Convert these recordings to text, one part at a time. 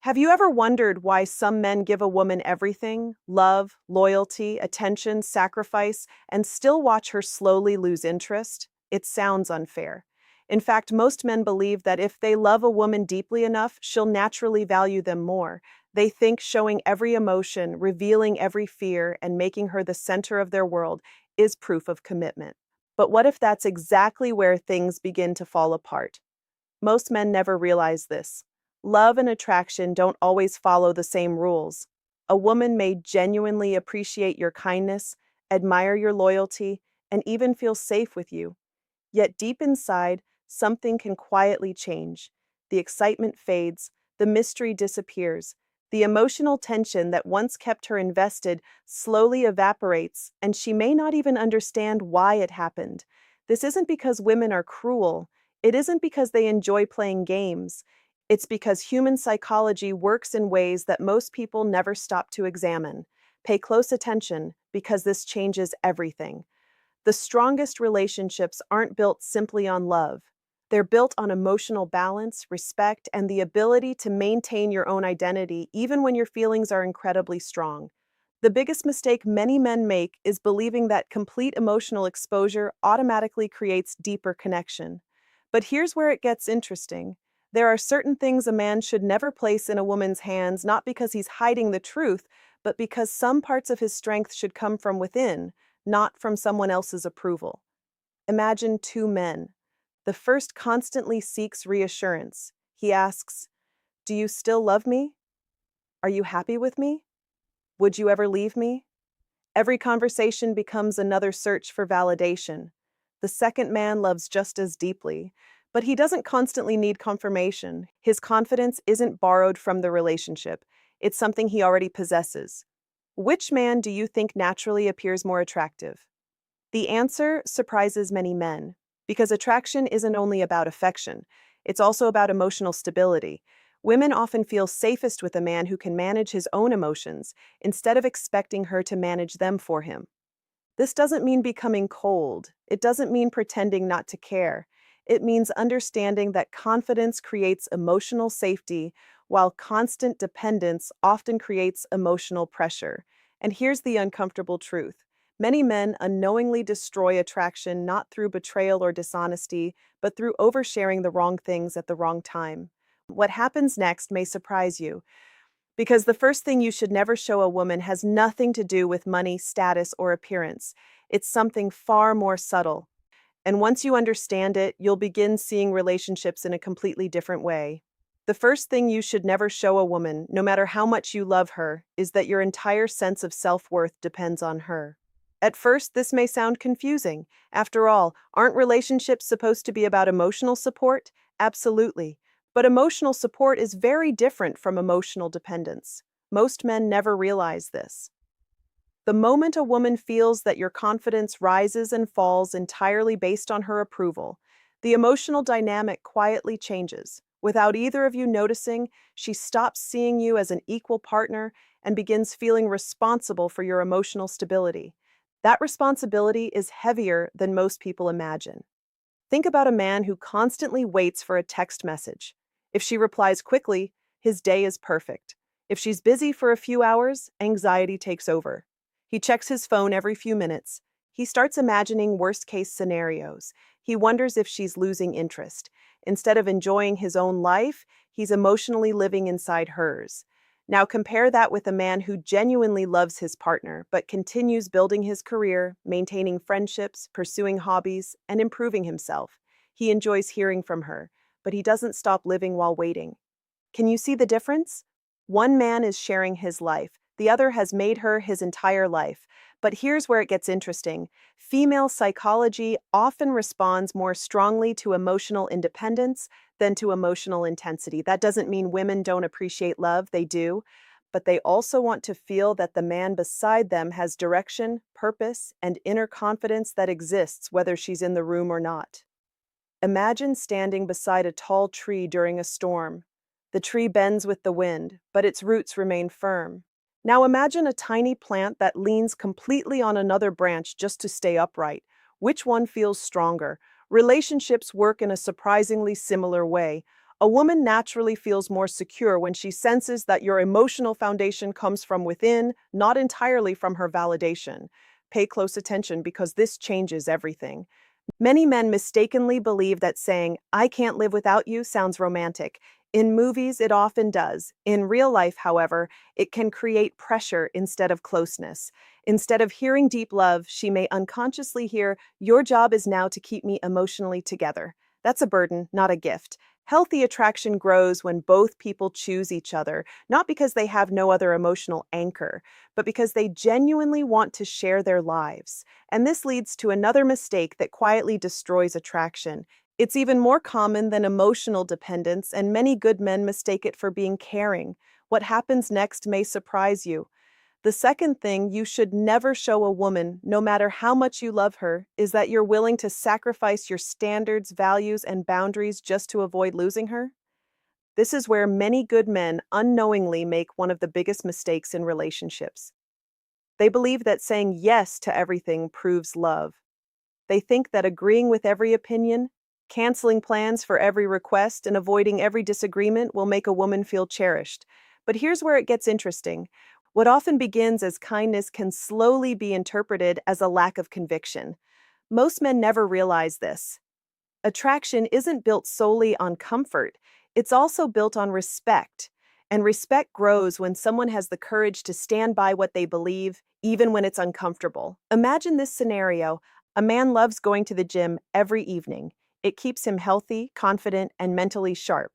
Have you ever wondered why some men give a woman everything love, loyalty, attention, sacrifice and still watch her slowly lose interest? It sounds unfair. In fact, most men believe that if they love a woman deeply enough, she'll naturally value them more. They think showing every emotion, revealing every fear, and making her the center of their world is proof of commitment. But what if that's exactly where things begin to fall apart? Most men never realize this. Love and attraction don't always follow the same rules. A woman may genuinely appreciate your kindness, admire your loyalty, and even feel safe with you. Yet deep inside, something can quietly change. The excitement fades, the mystery disappears, the emotional tension that once kept her invested slowly evaporates, and she may not even understand why it happened. This isn't because women are cruel. It isn't because they enjoy playing games. It's because human psychology works in ways that most people never stop to examine. Pay close attention, because this changes everything. The strongest relationships aren't built simply on love. They're built on emotional balance, respect, and the ability to maintain your own identity even when your feelings are incredibly strong. The biggest mistake many men make is believing that complete emotional exposure automatically creates deeper connection. But here's where it gets interesting. There are certain things a man should never place in a woman's hands, not because he's hiding the truth, but because some parts of his strength should come from within, not from someone else's approval. Imagine two men. The first constantly seeks reassurance. He asks, "Do you still love me? Are you happy with me? Would you ever leave me?" Every conversation becomes another search for validation. The second man loves just as deeply, but he doesn't constantly need confirmation. His confidence isn't borrowed from the relationship, it's something he already possesses. Which man do you think naturally appears more attractive? The answer surprises many men, because attraction isn't only about affection, it's also about emotional stability. Women often feel safest with a man who can manage his own emotions instead of expecting her to manage them for him. This doesn't mean becoming cold. It doesn't mean pretending not to care. It means understanding that confidence creates emotional safety, while constant dependence often creates emotional pressure. And here's the uncomfortable truth. Many men unknowingly destroy attraction not through betrayal or dishonesty, but through oversharing the wrong things at the wrong time. What happens next may surprise you. Because the first thing you should never show a woman has nothing to do with money, status, or appearance. It's something far more subtle. And once you understand it, you'll begin seeing relationships in a completely different way. The first thing you should never show a woman, no matter how much you love her, is that your entire sense of self-worth depends on her. At first, this may sound confusing. After all, aren't relationships supposed to be about emotional support? Absolutely. But emotional support is very different from emotional dependence. Most men never realize this. The moment a woman feels that your confidence rises and falls entirely based on her approval, the emotional dynamic quietly changes. Without either of you noticing, she stops seeing you as an equal partner and begins feeling responsible for your emotional stability. That responsibility is heavier than most people imagine. Think about a man who constantly waits for a text message. If she replies quickly, his day is perfect. If she's busy for a few hours, anxiety takes over. He checks his phone every few minutes. He starts imagining worst-case scenarios. He wonders if she's losing interest. Instead of enjoying his own life, he's emotionally living inside hers. Now compare that with a man who genuinely loves his partner, but continues building his career, maintaining friendships, pursuing hobbies, and improving himself. He enjoys hearing from her, but he doesn't stop living while waiting. Can you see the difference? One man is sharing his life. The other has made her his entire life. But here's where it gets interesting. Female psychology often responds more strongly to emotional independence than to emotional intensity. That doesn't mean women don't appreciate love, they do. But they also want to feel that the man beside them has direction, purpose, and inner confidence that exists whether she's in the room or not. Imagine standing beside a tall tree during a storm. The tree bends with the wind, but its roots remain firm. Now imagine a tiny plant that leans completely on another branch just to stay upright. Which one feels stronger? Relationships work in a surprisingly similar way. A woman naturally feels more secure when she senses that your emotional foundation comes from within, not entirely from her validation. Pay close attention because this changes everything. Many men mistakenly believe that saying, I can't live without you, sounds romantic. In movies, it often does. In real life, however, it can create pressure instead of closeness. Instead of hearing deep love, she may unconsciously hear, Your job is now to keep me emotionally together. That's a burden, not a gift. Healthy attraction grows when both people choose each other, not because they have no other emotional anchor, but because they genuinely want to share their lives. And this leads to another mistake that quietly destroys attraction. It's even more common than emotional dependence, and many good men mistake it for being caring. What happens next may surprise you. The second thing you should never show a woman, no matter how much you love her, is that you're willing to sacrifice your standards, values, and boundaries just to avoid losing her. This is where many good men unknowingly make one of the biggest mistakes in relationships. They believe that saying yes to everything proves love. They think that agreeing with every opinion, canceling plans for every request, and avoiding every disagreement will make a woman feel cherished. But here's where it gets interesting. What often begins as kindness can slowly be interpreted as a lack of conviction. Most men never realize this. Attraction isn't built solely on comfort, it's also built on respect. And respect grows when someone has the courage to stand by what they believe, even when it's uncomfortable. Imagine this scenario. A man loves going to the gym every evening. It keeps him healthy, confident, and mentally sharp.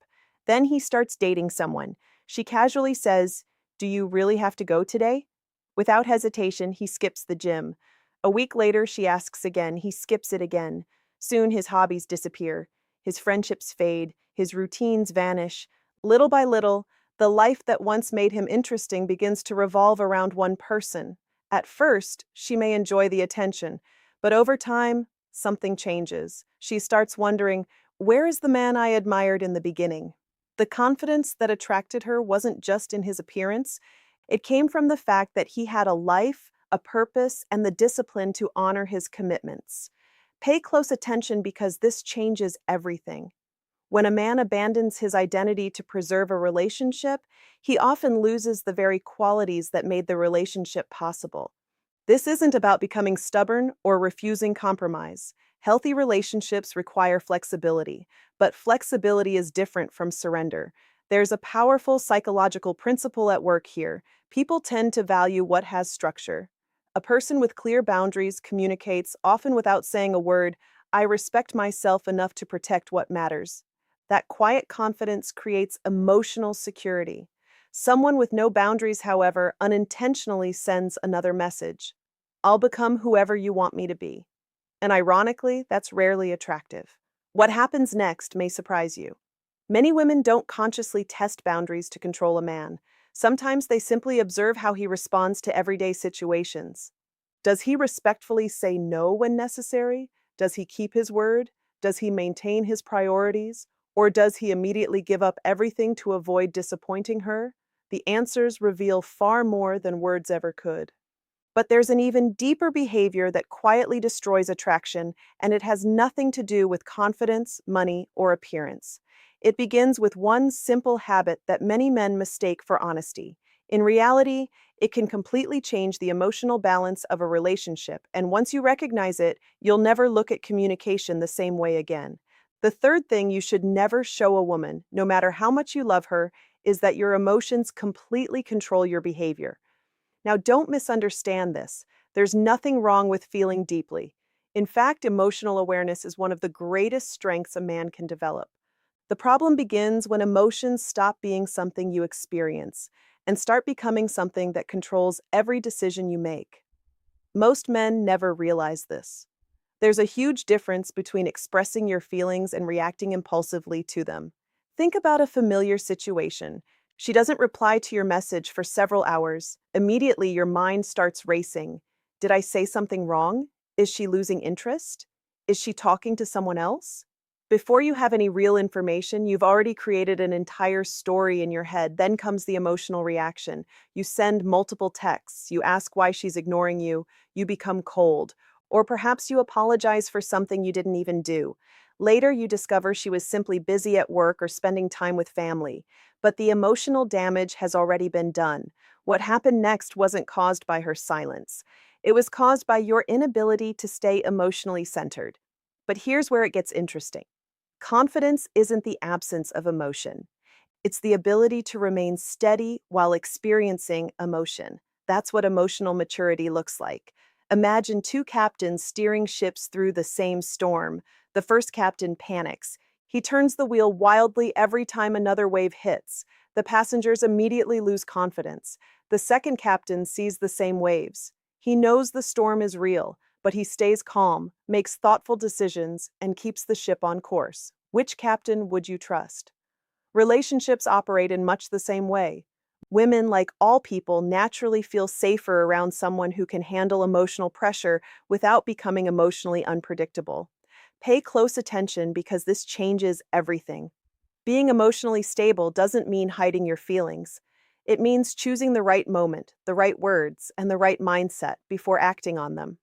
Then he starts dating someone. She casually says, Do you really have to go today? Without hesitation, he skips the gym. A week later, she asks again. He skips it again. Soon his hobbies disappear, his friendships fade, his routines vanish. Little by little, the life that once made him interesting begins to revolve around one person. At first, she may enjoy the attention, but over time, something changes. She starts wondering, where is the man I admired in the beginning? The confidence that attracted her wasn't just in his appearance, it came from the fact that he had a life, a purpose, and the discipline to honor his commitments. Pay close attention because this changes everything. When a man abandons his identity to preserve a relationship, he often loses the very qualities that made the relationship possible. This isn't about becoming stubborn or refusing compromise. Healthy relationships require flexibility, but flexibility is different from surrender. There's a powerful psychological principle at work here. People tend to value what has structure. A person with clear boundaries communicates, often without saying a word, I respect myself enough to protect what matters. That quiet confidence creates emotional security. Someone with no boundaries, however, unintentionally sends another message. I'll become whoever you want me to be. And ironically, that's rarely attractive. What happens next may surprise you. Many women don't consciously test boundaries to control a man. Sometimes they simply observe how he responds to everyday situations. Does he respectfully say no when necessary? Does he keep his word? Does he maintain his priorities? Or does he immediately give up everything to avoid disappointing her? The answers reveal far more than words ever could. But there's an even deeper behavior that quietly destroys attraction, and it has nothing to do with confidence, money, or appearance. It begins with one simple habit that many men mistake for honesty. In reality, it can completely change the emotional balance of a relationship, and once you recognize it, you'll never look at communication the same way again. The third thing you should never show a woman, no matter how much you love her, is that your emotions completely control your behavior. Now, don't misunderstand this. There's nothing wrong with feeling deeply. In fact, emotional awareness is one of the greatest strengths a man can develop. The problem begins when emotions stop being something you experience and start becoming something that controls every decision you make. Most men never realize this. There's a huge difference between expressing your feelings and reacting impulsively to them. Think about a familiar situation. She doesn't reply to your message for several hours. Immediately, your mind starts racing. Did I say something wrong? Is she losing interest? Is she talking to someone else? Before you have any real information, you've already created an entire story in your head. Then comes the emotional reaction. You send multiple texts. You ask why she's ignoring you. You become cold. Or perhaps you apologize for something you didn't even do. Later, you discover she was simply busy at work or spending time with family. But the emotional damage has already been done. What happened next wasn't caused by her silence. It was caused by your inability to stay emotionally centered. But here's where it gets interesting. Confidence isn't the absence of emotion. It's the ability to remain steady while experiencing emotion. That's what emotional maturity looks like. Imagine two captains steering ships through the same storm. The first captain panics. He turns the wheel wildly every time another wave hits. The passengers immediately lose confidence. The second captain sees the same waves. He knows the storm is real, but he stays calm, makes thoughtful decisions, and keeps the ship on course. Which captain would you trust? Relationships operate in much the same way. Women, like all people, naturally feel safer around someone who can handle emotional pressure without becoming emotionally unpredictable. Pay close attention because this changes everything. Being emotionally stable doesn't mean hiding your feelings. It means choosing the right moment, the right words, and the right mindset before acting on them.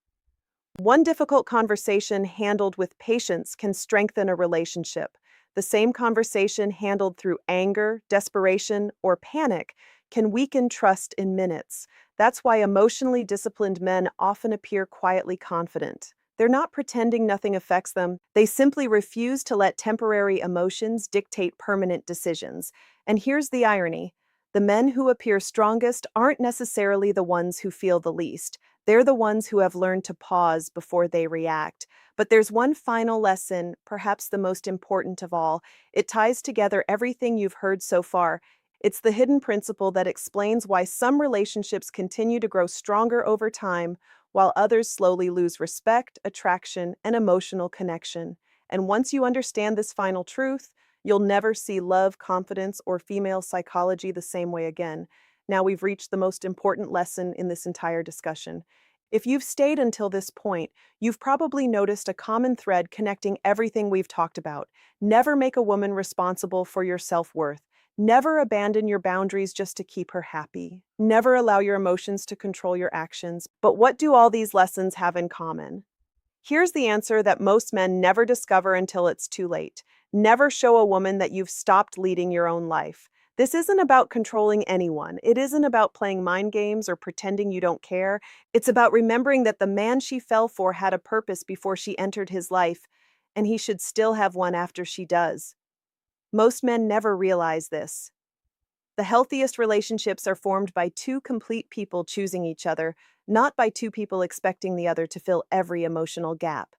One difficult conversation handled with patience can strengthen a relationship. The same conversation handled through anger, desperation, or panic can weaken trust in minutes. That's why emotionally disciplined men often appear quietly confident. They're not pretending nothing affects them. They simply refuse to let temporary emotions dictate permanent decisions. And here's the irony. The men who appear strongest aren't necessarily the ones who feel the least. They're the ones who have learned to pause before they react. But there's one final lesson, perhaps the most important of all. It ties together everything you've heard so far. It's the hidden principle that explains why some relationships continue to grow stronger over time, while others slowly lose respect, attraction, and emotional connection. And once you understand this final truth, you'll never see love, confidence, or female psychology the same way again. Now we've reached the most important lesson in this entire discussion. If you've stayed until this point, you've probably noticed a common thread connecting everything we've talked about. Never make a woman responsible for your self-worth. Never abandon your boundaries just to keep her happy. Never allow your emotions to control your actions. But what do all these lessons have in common? Here's the answer that most men never discover until it's too late. Never show a woman that you've stopped leading your own life. This isn't about controlling anyone. It isn't about playing mind games or pretending you don't care. It's about remembering that the man she fell for had a purpose before she entered his life, and he should still have one after she does. Most men never realize this. The healthiest relationships are formed by two complete people choosing each other, not by two people expecting the other to fill every emotional gap.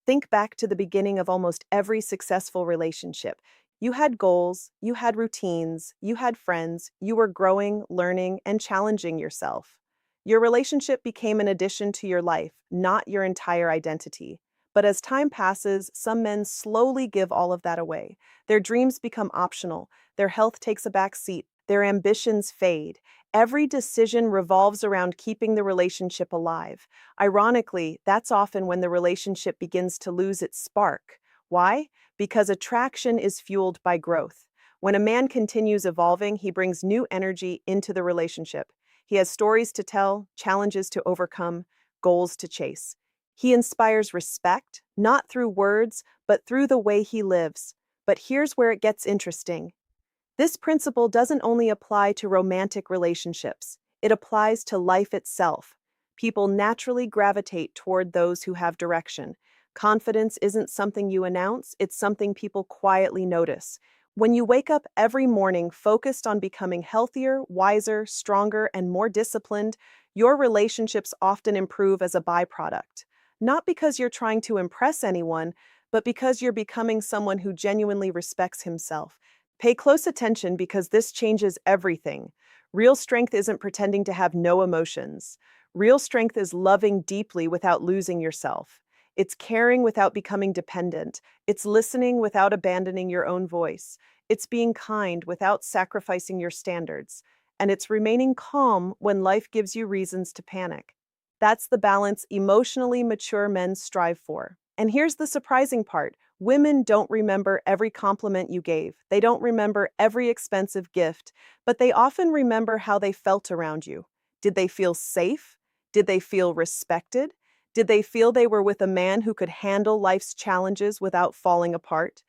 Think back to the beginning of almost every successful relationship. You had goals, you had routines, you had friends, you were growing, learning, and challenging yourself. Your relationship became an addition to your life, not your entire identity. But as time passes, some men slowly give all of that away. Their dreams become optional, their health takes a back seat, their ambitions fade. Every decision revolves around keeping the relationship alive. Ironically, that's often when the relationship begins to lose its spark. Why? Because attraction is fueled by growth. When a man continues evolving, he brings new energy into the relationship. He has stories to tell, challenges to overcome, goals to chase. He inspires respect, not through words, but through the way he lives. But here's where it gets interesting. This principle doesn't only apply to romantic relationships, it applies to life itself. People naturally gravitate toward those who have direction. Confidence isn't something you announce, it's something people quietly notice. When you wake up every morning focused on becoming healthier, wiser, stronger, and more disciplined, your relationships often improve as a byproduct. Not because you're trying to impress anyone, but because you're becoming someone who genuinely respects himself. Pay close attention because this changes everything. Real strength isn't pretending to have no emotions. Real strength is loving deeply without losing yourself. It's caring without becoming dependent. It's listening without abandoning your own voice. It's being kind without sacrificing your standards. And it's remaining calm when life gives you reasons to panic. That's the balance emotionally mature men strive for. And here's the surprising part. Women don't remember every compliment you gave. They don't remember every expensive gift, but they often remember how they felt around you. Did they feel safe? Did they feel respected? Did they feel they were with a man who could handle life's challenges without falling apart?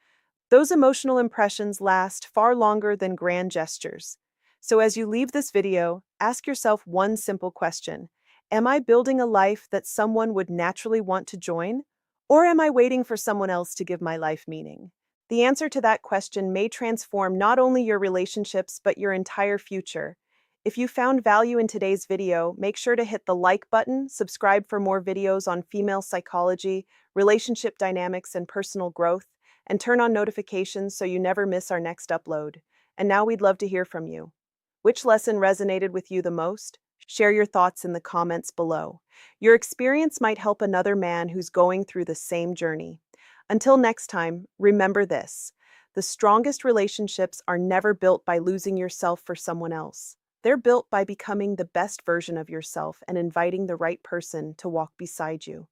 Those emotional impressions last far longer than grand gestures. So as you leave this video, ask yourself one simple question. Am I building a life that someone would naturally want to join? Or am I waiting for someone else to give my life meaning? The answer to that question may transform not only your relationships, but your entire future. If you found value in today's video, make sure to hit the like button, subscribe for more videos on female psychology, relationship dynamics, and personal growth, and turn on notifications so you never miss our next upload. And now we'd love to hear from you. Which lesson resonated with you the most? Share your thoughts in the comments below. Your experience might help another man who's going through the same journey. Until next time, remember this: the strongest relationships are never built by losing yourself for someone else. They're built by becoming the best version of yourself and inviting the right person to walk beside you.